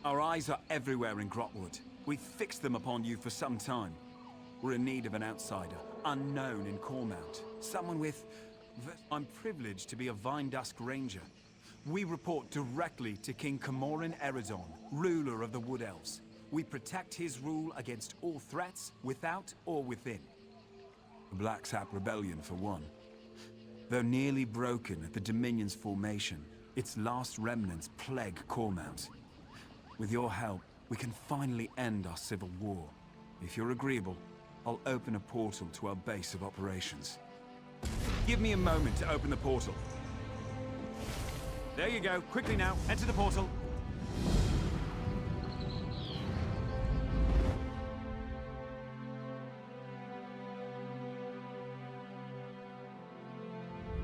Our eyes are everywhere in Grotwood. We've fixed them upon you for some time. We're in need of an outsider, unknown in Kормaunt. Someone with... I'm privileged to be a Vine Dusk Ranger. We report directly to King Kормaunt Eredon, ruler of the Wood Elves. We protect his rule against all threats, without or within. The Black Sap Rebellion, for one. Though nearly broken at the Dominion's formation, its last remnants plague Kормaunt. With your help, we can finally end our civil war. If you're agreeable, I'll open a portal to our base of operations. Give me a moment to open the portal. There you go. Quickly now, enter the portal.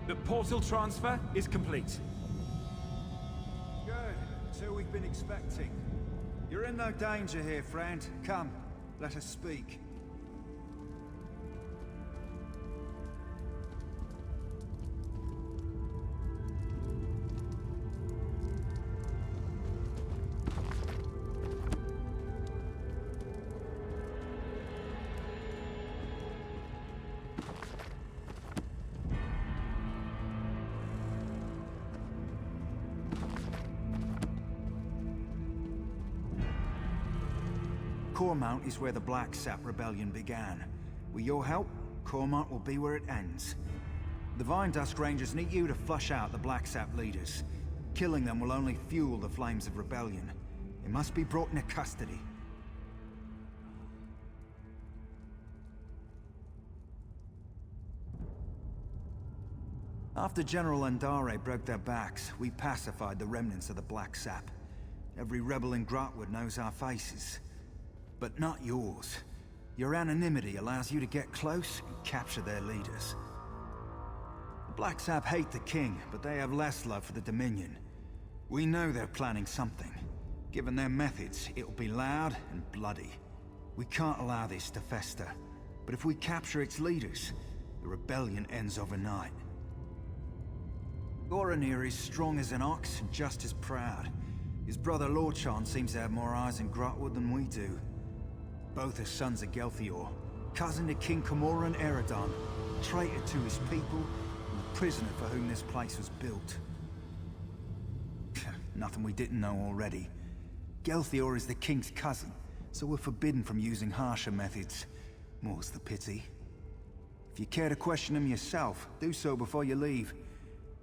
The portal transfer is complete. Good. It's who we've been expecting. You're in no danger here, friend. Come, let us speak. Kормaunt is where the Black Sap Rebellion began. With your help, Kормaunt will be where it ends. The Vine Dusk Rangers need you to flush out the Black Sap leaders. Killing them will only fuel the flames of rebellion. They must be brought into custody. After General Andare broke their backs, we pacified the remnants of the Black Sap. Every rebel in Grotwood knows our faces. But not yours. Your anonymity allows you to get close and capture their leaders. The Black Sap hate the king, but they have less love for the Dominion. We know they're planning something. Given their methods, it'll be loud and bloody. We can't allow this to fester. But if we capture its leaders, the rebellion ends overnight. Goranir is strong as an ox and just as proud. His brother Lorchan seems to have more eyes in Grotwood than we do. Both are sons of Gelthior, cousin to King Kормaunt Eredon, traitor to his people, and the prisoner for whom this place was built. Nothing we didn't know already. Gelthior is the king's cousin, so we're forbidden from using harsher methods. More's the pity. If you care to question him yourself, do so before you leave.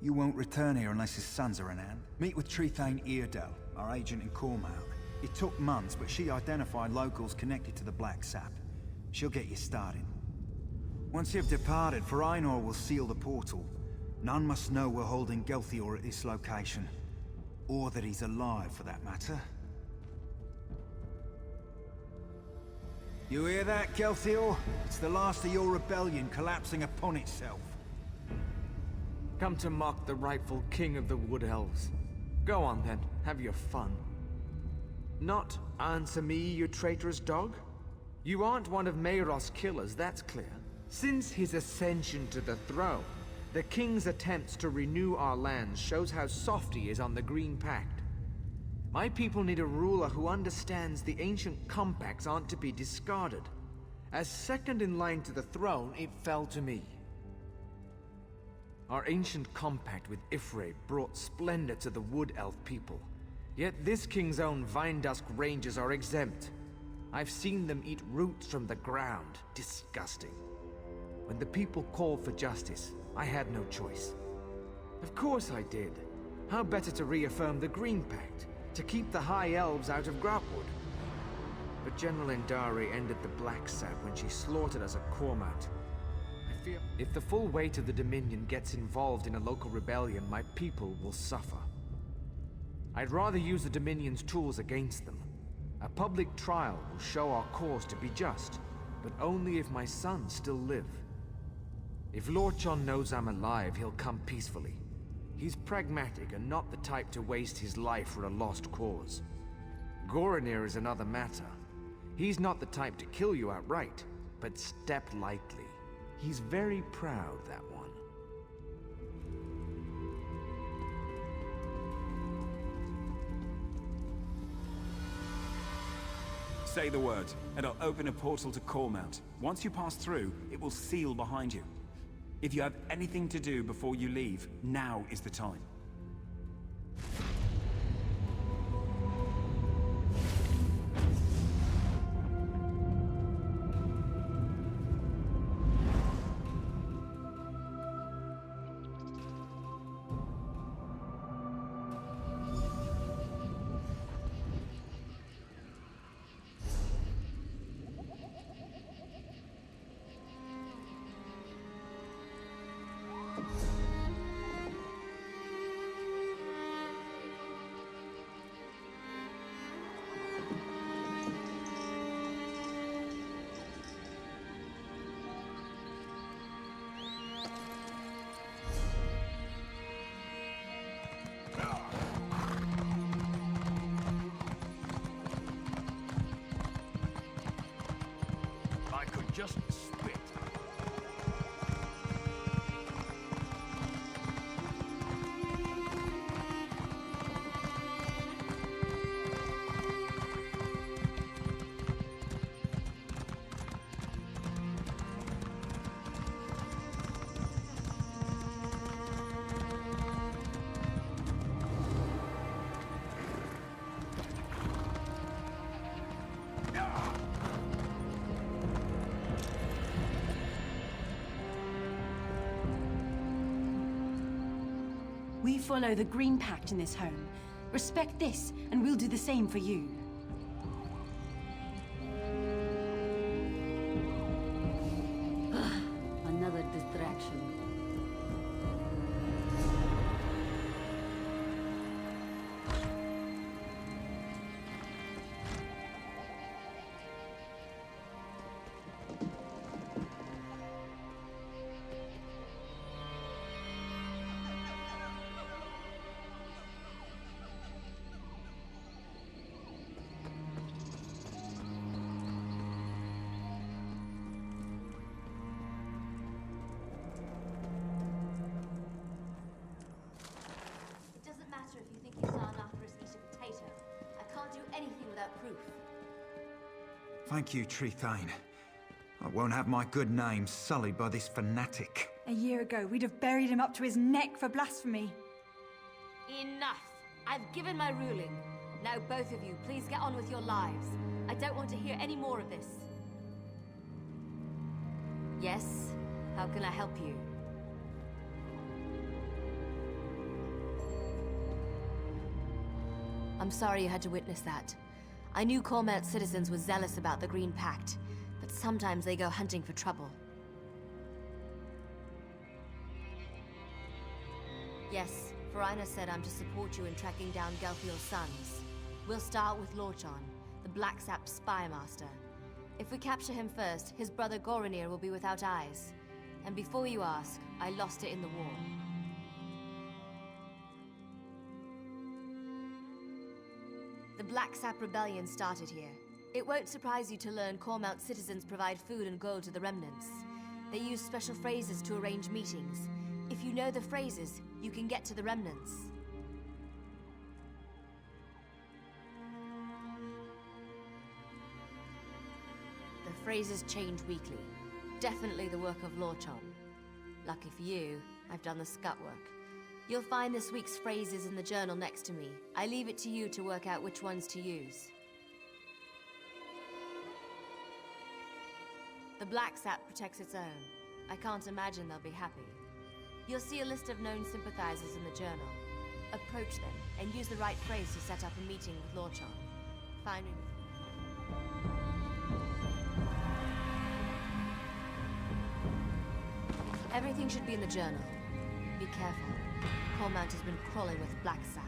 You won't return here unless his sons are in hand. Meet with Trethane Eardel, our agent in Kормaunt. It took months, but she identified locals connected to the Black Sap. She'll get you started. Once you've departed, Ainur will seal the portal. None must know we're holding Gelthior at this location. Or that he's alive, for that matter. You hear that, Gelthior? It's the last of your rebellion collapsing upon itself. Come to mock the rightful king of the Wood Elves. Go on then, have your fun. Not answer me, you traitorous dog. You aren't one of Meiros' killers, that's clear. Since his ascension to the throne, the king's attempts to renew our lands shows how soft he is on the Green Pact. My people need a ruler who understands the ancient compacts aren't to be discarded. As second in line to the throne, it fell to me. Our ancient compact with Ifre brought splendor to the Wood Elf people. Yet this king's own Vine Dusk Rangers are exempt. I've seen them eat roots from the ground. Disgusting. When the people called for justice, I had no choice. Of course I did. How better to reaffirm the Green Pact, to keep the High Elves out of Grotwood? But General Andare ended the Black Sap when she slaughtered us at Kормaunt. I fear if the full weight of the Dominion gets involved in a local rebellion, my people will suffer. I'd rather use the Dominion's tools against them. A public trial will show our cause to be just, but only if my sons still live. If Lorchan knows I'm alive, he'll come peacefully. He's pragmatic and not the type to waste his life for a lost cause. Goranir is another matter. He's not the type to kill you outright, but step lightly. He's very proud, that one. Say the word, and I'll open a portal to Kормount. Once you pass through, it will seal behind you. If you have anything to do before you leave, now is the time. Just spit. We follow the Green Pact in this home. Respect this, and we'll do the same for you. Another distraction. Thank you, Tree Thane. I won't have my good name sullied by this fanatic. A year ago, we'd have buried him up to his neck for blasphemy. Enough! I've given my ruling. Now both of you, please get on with your lives. I don't want to hear any more of this. Yes? How can I help you? I'm sorry you had to witness that. I knew Kормount's citizens were zealous about the Green Pact, but sometimes they go hunting for trouble. Yes, Farina said I'm to support you in tracking down Gelthior's sons. We'll start with Lorchon, the Black Sap spy master. If we capture him first, his brother Goranir will be without eyes. And before you ask, I lost it in the war. The Black Sap Rebellion started here. It won't surprise you to learn Kормount citizens provide food and gold to the remnants. They use special phrases to arrange meetings. If you know the phrases, you can get to the remnants. The phrases change weekly. Definitely the work of Lorchon. Lucky for you, I've done the scut work. You'll find this week's phrases in the journal next to me. I leave it to you to work out which ones to use. The Black Sap protects its own. I can't imagine they'll be happy. You'll see a list of known sympathizers in the journal. Approach them, and use the right phrase to set up a meeting with Lorchon. Finding... Everything should be in the journal. Be careful. Kормount has been crawling with Black Sap.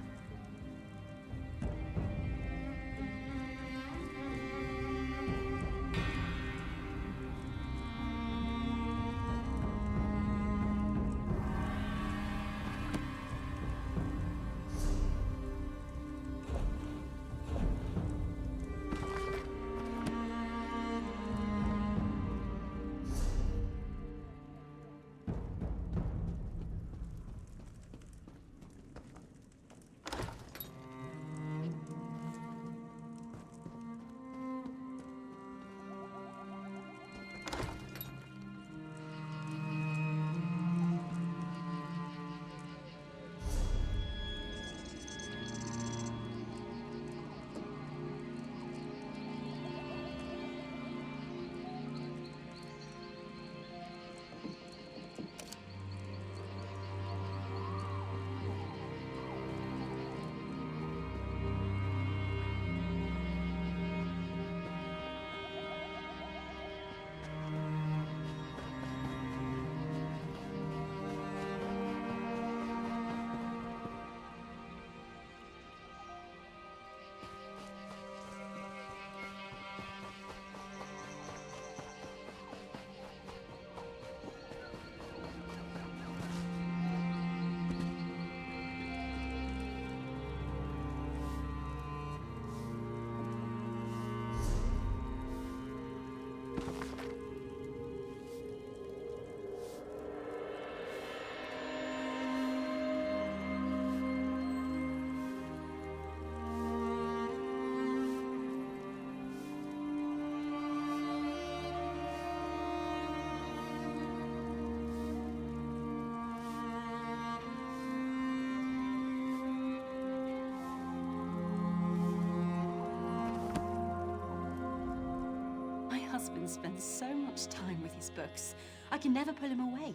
husband spends so much time with his books. I can never pull him away,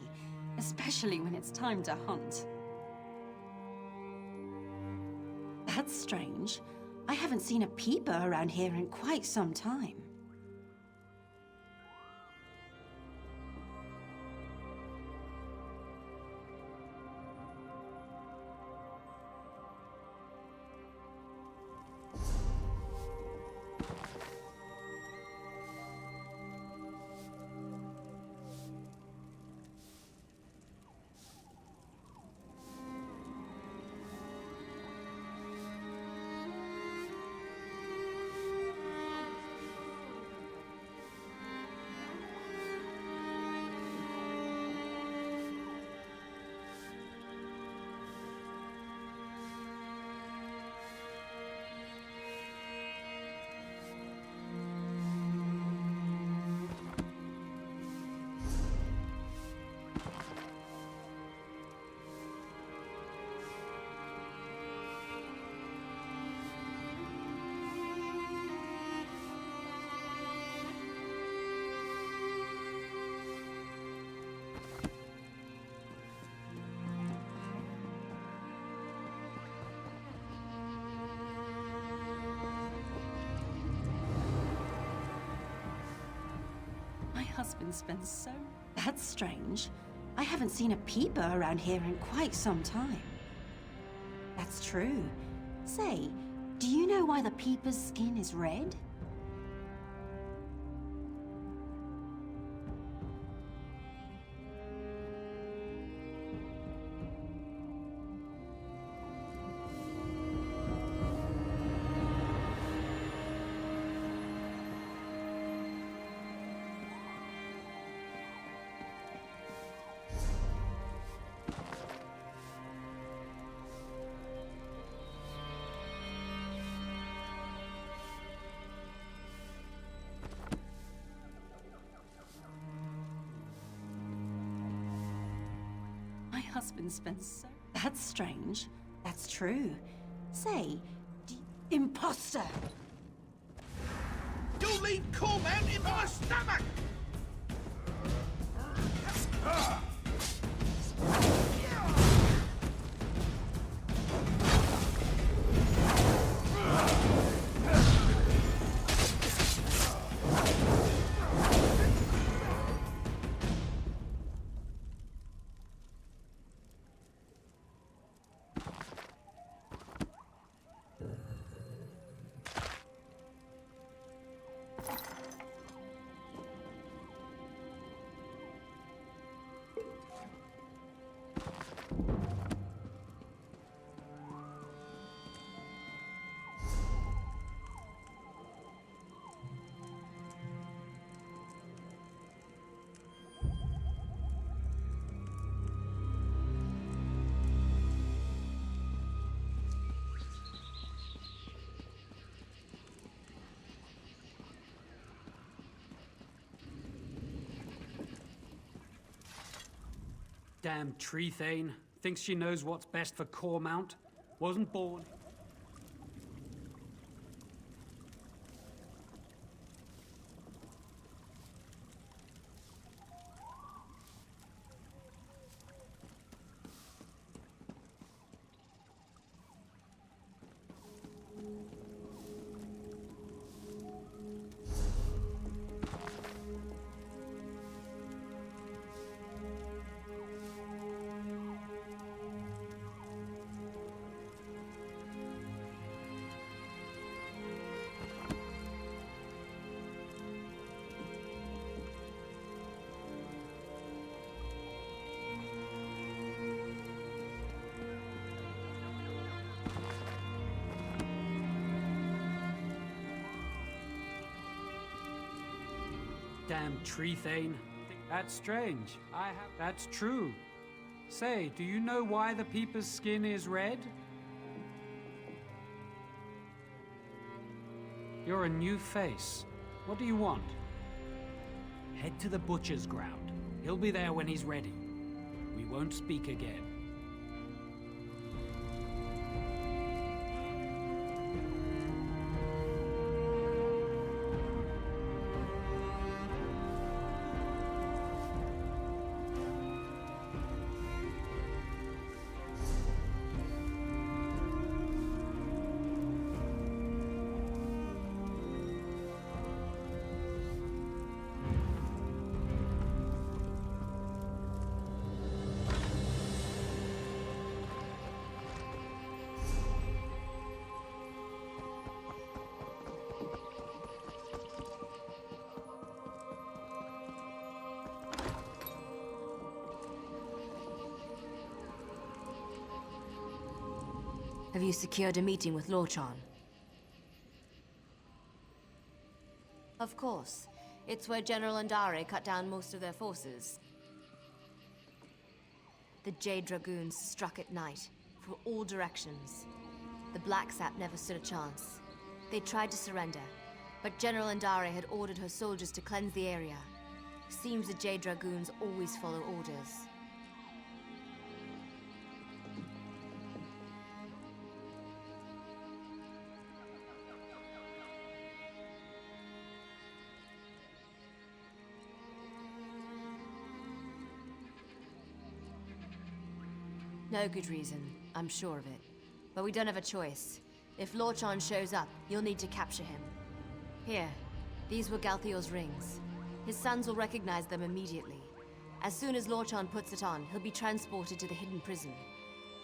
especially when it's time to hunt. That's strange. I haven't seen a peeper around here in quite some time. Husband spends so... That's strange. I haven't seen a peeper around here in quite some time. That's true. Say, do you know why the peeper's skin is red? Husband spends so... That's strange. That's true. Say, imposter! You leave Kормaunт in my stomach! Damn tree thane. Thinks she knows what's best for Kормaunт. Wasn't born. Damn tree thane. That's strange. That's true. Say, do you know why the peeper's skin is red? You're a new face. What do you want? Head to the butcher's ground. He'll be there when he's ready. We won't speak again. Have you secured a meeting with Lorchan? Of course. It's where General Andare cut down most of their forces. The Jade Dragoons struck at night, from all directions. The Black Sap never stood a chance. They tried to surrender, but General Andare had ordered her soldiers to cleanse the area. Seems the Jade Dragoons always follow orders. No good reason, I'm sure of it. But we don't have a choice. If Lorchan shows up, you'll need to capture him. Here, these were Galthior's rings. His sons will recognize them immediately. As soon as Lorchan puts it on, he'll be transported to the hidden prison.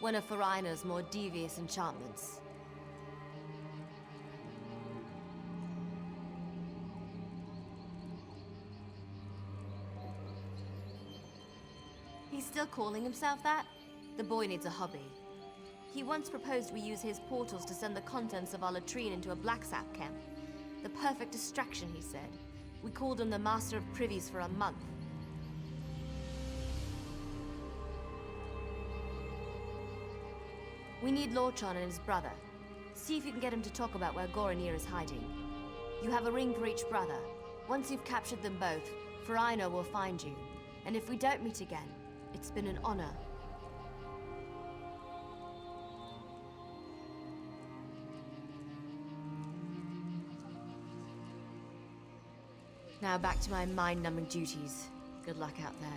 One of Farina's more devious enchantments. He's still calling himself that? The boy needs a hobby. He once proposed we use his portals to send the contents of our latrine into a Black Sap camp. The perfect distraction, he said. We called him the Master of Privies for a month. We need Lorchan and his brother. See if you can get him to talk about where Goronir is hiding. You have a ring for each brother. Once you've captured them both, Farina will find you. And if we don't meet again, it's been an honor. Now back to my mind-numbing duties. Good luck out there.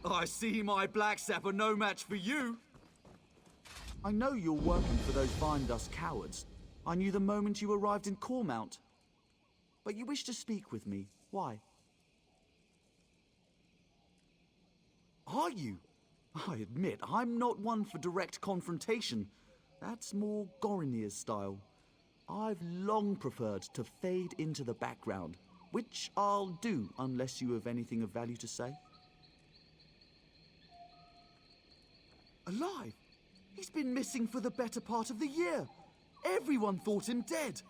I see my black sap are no match for you. I know you're working for those Vine Dust cowards. I knew the moment you arrived in Kормaunt. But you wish to speak with me. Why? Are you? I admit, I'm not one for direct confrontation. That's more Gorinir's style. I've long preferred to fade into the background, which I'll do unless you have anything of value to say. Alive? He's been missing for the better part of the year. Everyone thought him dead.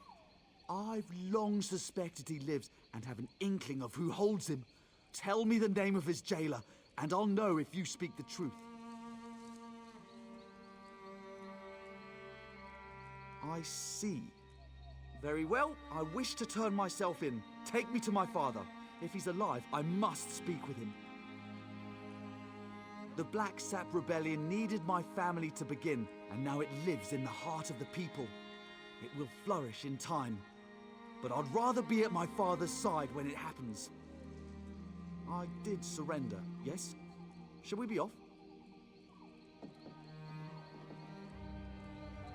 I've long suspected he lives and have an inkling of who holds him. Tell me the name of his jailer, and I'll know if you speak the truth. I see. Very well, I wish to turn myself in. Take me to my father. If he's alive, I must speak with him. The Black Sap Rebellion needed my family to begin, and now it lives in the heart of the people. It will flourish in time, but I'd rather be at my father's side when it happens. I did surrender, yes? Shall we be off?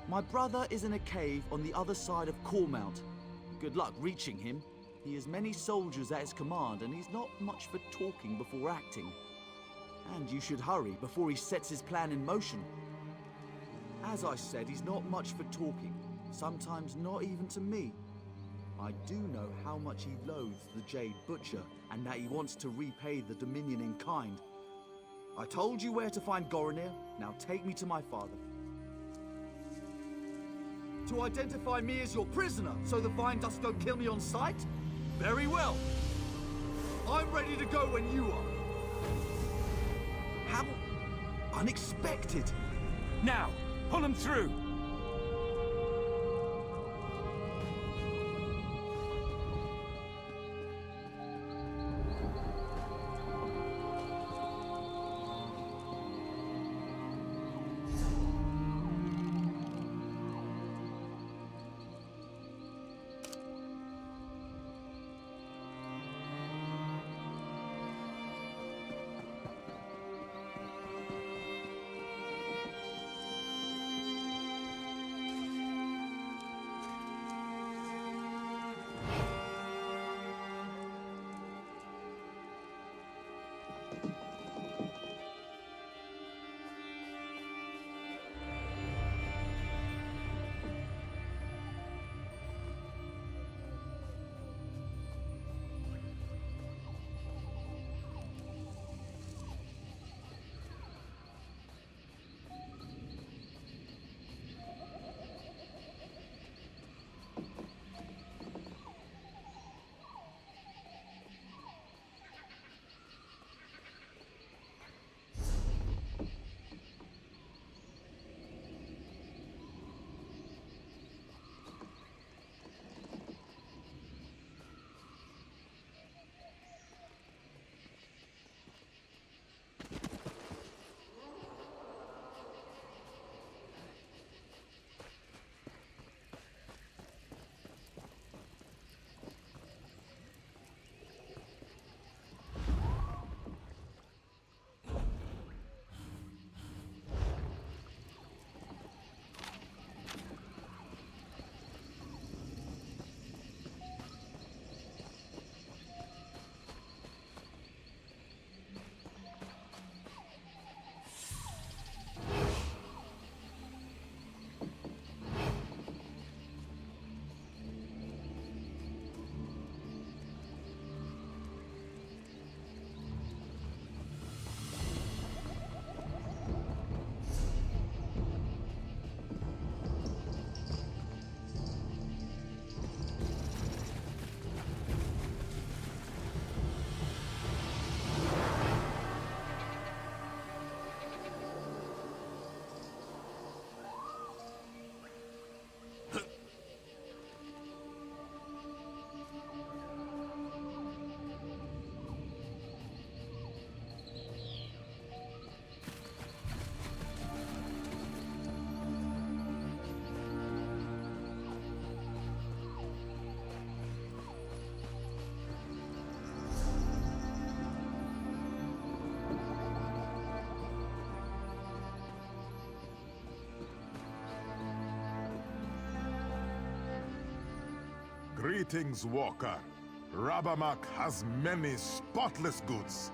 My brother is in a cave on the other side of Kормaunt. Good luck reaching him. He has many soldiers at his command, and he's not much for talking before acting. And you should hurry before he sets his plan in motion. As I said, he's not much for talking, sometimes not even to me. I do know how much he loathes the Jade Butcher, and that he wants to repay the Dominion in kind. I told you where to find Gorinir, now take me to my father. To identify me as your prisoner, so the Vine Dust don't kill me on sight? Very well. I'm ready to go when you are. How unexpected. Now, pull him through! Greetings, Walker. Rabamak has many spotless goods.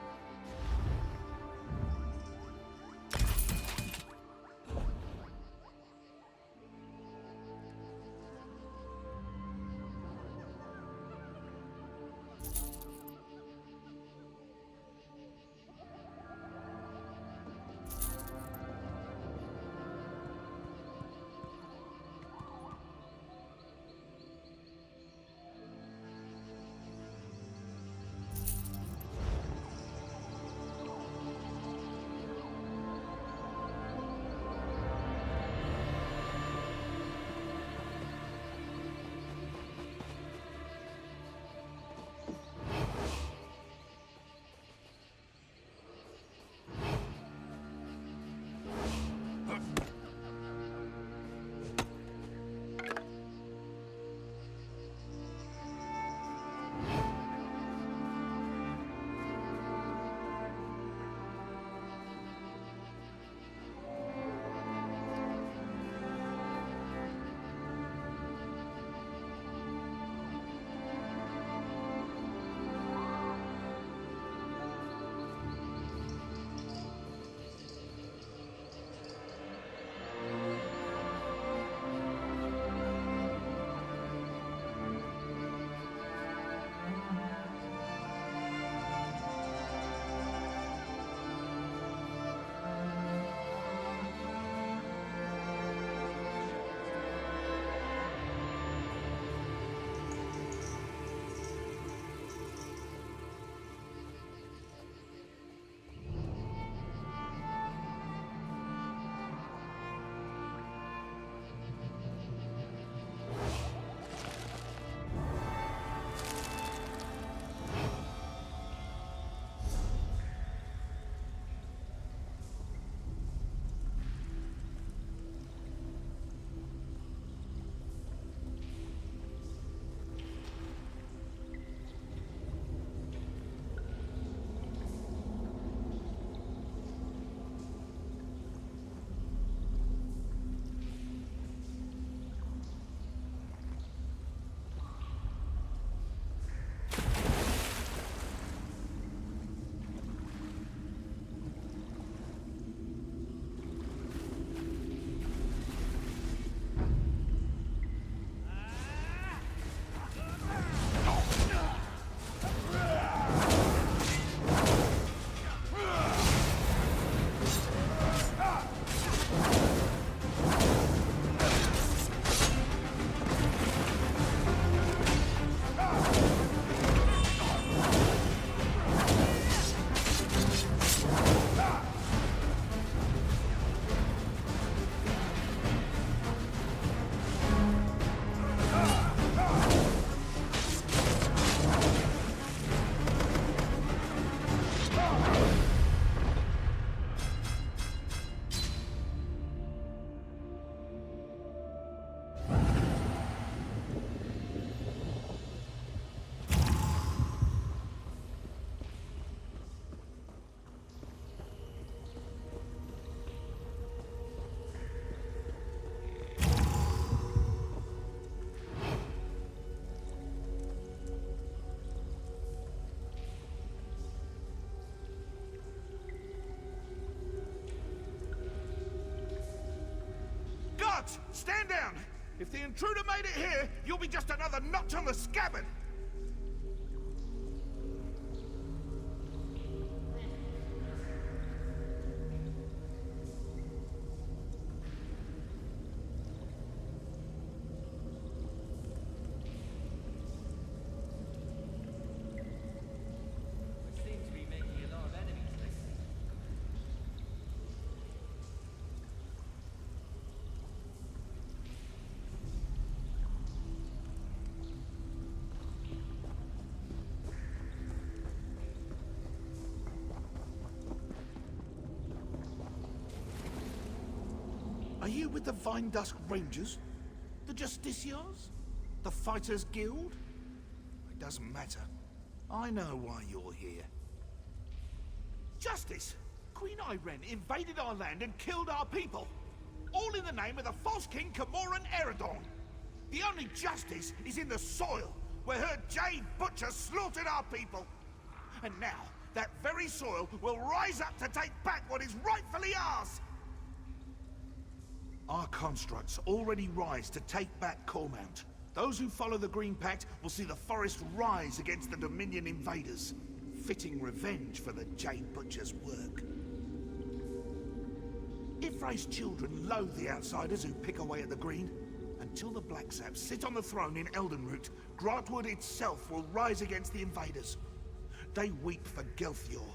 Guards, stand down! If the intruder made it here, you'll be just another notch on the scabbard! Are you with the Vindusk Rangers? The Justiciars? The Fighters Guild? It doesn't matter. I know why you're here. Justice! Queen Irene invaded our land and killed our people! All in the name of the false king Kimoran Eredon! The only justice is in the soil, where her Jade Butcher slaughtered our people. And now, that very soil will rise up to take back what is rightfully ours! Our constructs already rise to take back Kормaunт. Those who follow the Green Pact will see the forest rise against the Dominion invaders. Fitting revenge for the Jade Butcher's work. Ifray's children loathe the outsiders who pick away at the Green. Until the Black Saps sit on the throne in Eldenroot, Grotwood itself will rise against the invaders. They weep for Gelthior.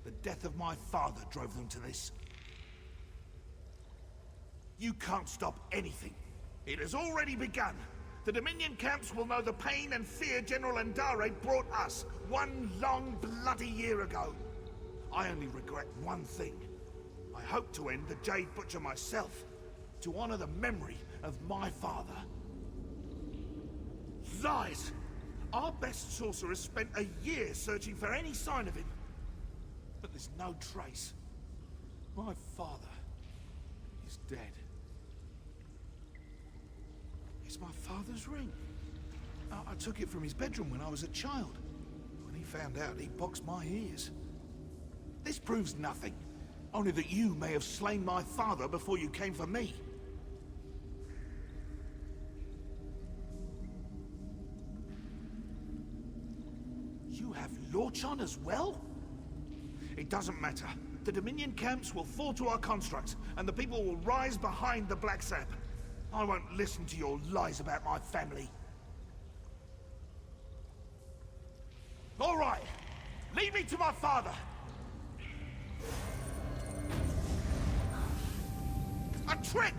The death of my father drove them to this. You can't stop anything. It has already begun. The Dominion camps will know the pain and fear General Andare brought us one long, bloody year ago. I only regret one thing. I hope to end the Jade Butcher myself, to honor the memory of my father. Lies! Our best sorcerer spent a year searching for any sign of him. But there's no trace. My father is dead. It's my father's ring. I took it from his bedroom when I was a child. When he found out, he boxed my ears. This proves nothing. Only that you may have slain my father before you came for me. You have Lorchon as well? It doesn't matter. The Dominion camps will fall to our constructs, and the people will rise behind the Black Sap. I won't listen to your lies about my family. All right, lead me to my father. A trick!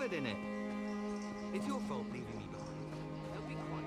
covered in it. It's your fault leaving me behind. Now be quiet.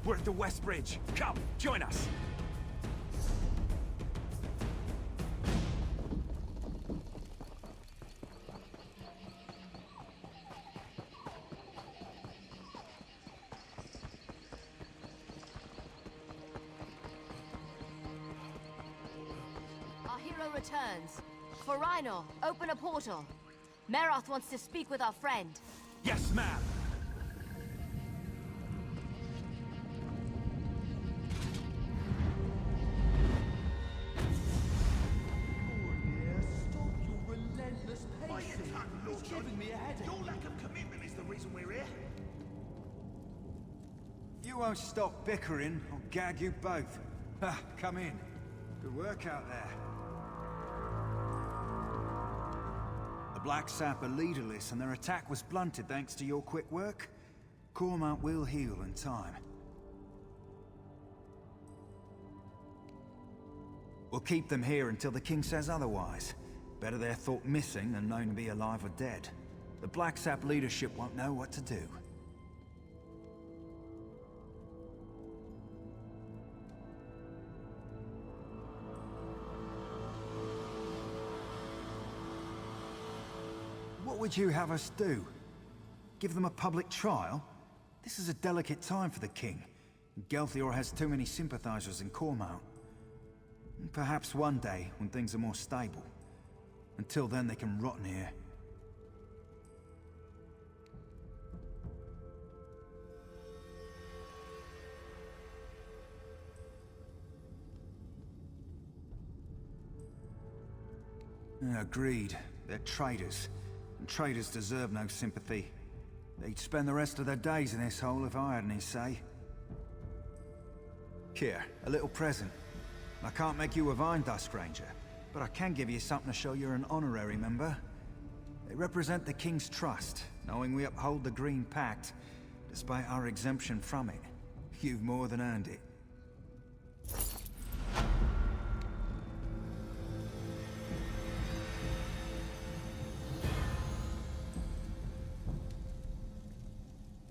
We're at the West Bridge. Come, join us. Our hero returns. Ferrino, open a portal. Meroth wants to speak with our friend. Yes, ma'am. Your lack of commitment is the reason we're here. You won't stop bickering, I'll gag you both. Come in. Good work out there. The Black Sap are leaderless, and their attack was blunted thanks to your quick work. Kормaunt will heal in time. We'll keep them here until the king says otherwise. Better they're thought missing than known to be alive or dead. The Black Sap leadership won't know what to do. What would you have us do? Give them a public trial? This is a delicate time for the king. Gelthior has too many sympathizers in Kормaunt. Perhaps one day, when things are more stable. Until then, they can rot in here. Agreed. They're traitors. And traitors deserve no sympathy. They'd spend the rest of their days in this hole if I had any say. Here, a little present. I can't make you a Vine Dusk Ranger, but I can give you something to show you're an honorary member. They represent the King's trust, knowing we uphold the Green Pact, despite our exemption from it. You've more than earned it.